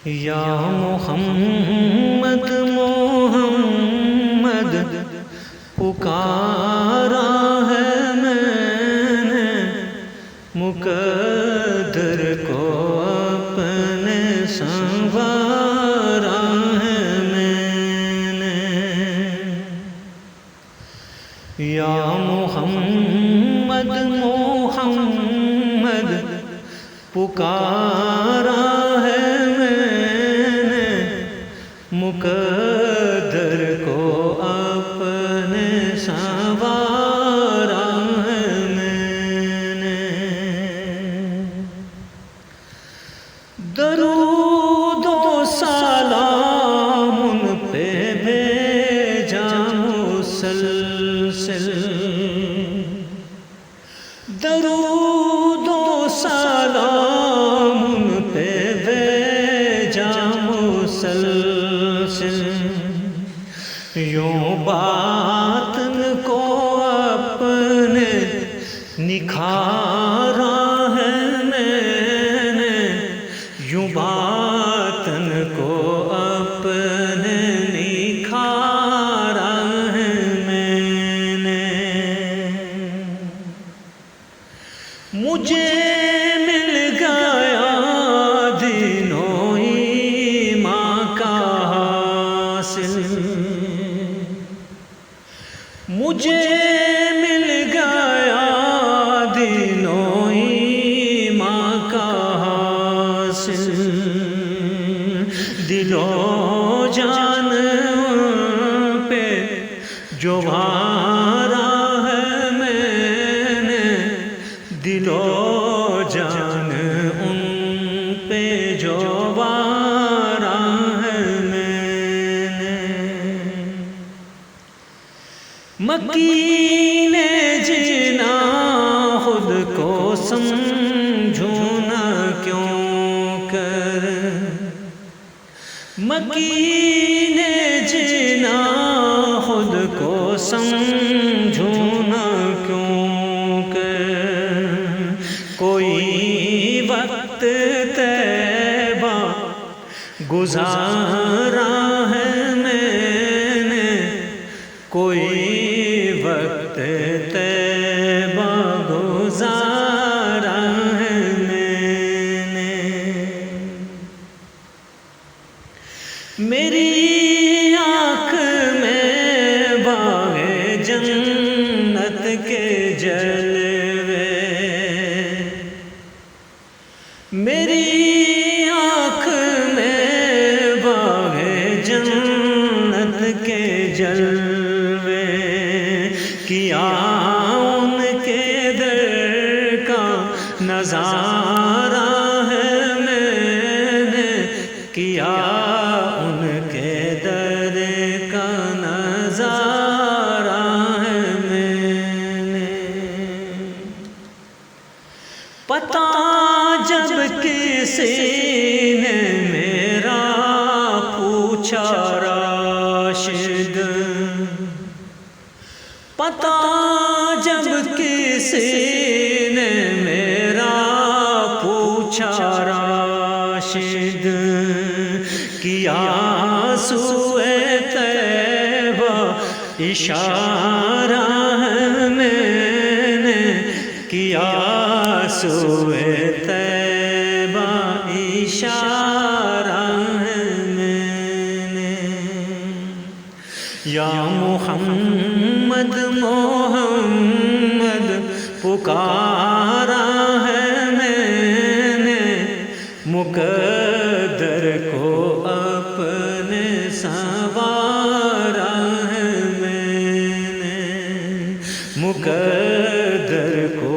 یا محمد محمد پکارا ہے میں نے، مقدر کو اپنے سنوارا ہے میں نے۔ یا محمد محمد پکارا ہے میں نے، مقدر کو اپنے سنوارا ہے میں نے۔ درود و سلام ان پہ بھیجا مسلسل، درود و سلام ان پہ بھیجا مسلسل، یوں باطن کو اپنے نکھارا ہے میں نے، یوں باطن کو اپنے نکھارا ہے میں نے۔ مجھے مل گیا دین و ایمان کا حاصل، مجھے مل گیا دین و ایمان کا حاصل، دل و جان پہ جو وارا ہے میں نے، دل و جان ان پہ جو وارا ہے میں نے۔ مکین جنا خود کو سمجھوں نہ کیوں کر، مکین جنا خود کو سمجھوں نہ کیوں کر، کوئی وقت طیبہ گزارا ہے میں نے، کوئی وقت طیبہ گزارا ہے میں نے۔ میری آنکھ میں باغ جنت کے جلوے، میری آنکھ میں باغ جنت کے جلوے، کیا ان کے در کا نظارہ ہے میں نے، کیا ان کے در کا نظارہ ہے میں نے۔ پتہ جب کسی نے میرا پوچھا راشد، پتہ جب کسی نے میرا پوچھا راشد، کیا سوئے طیبہ اشارہ ہے میں نے، کیا سوئے طیبہ اشارہ ہے میں نے۔ یا محمد محمد پکارا ہے میں نے، مقدر کو اپنے سنوارا ہے میں نے، مقدر کو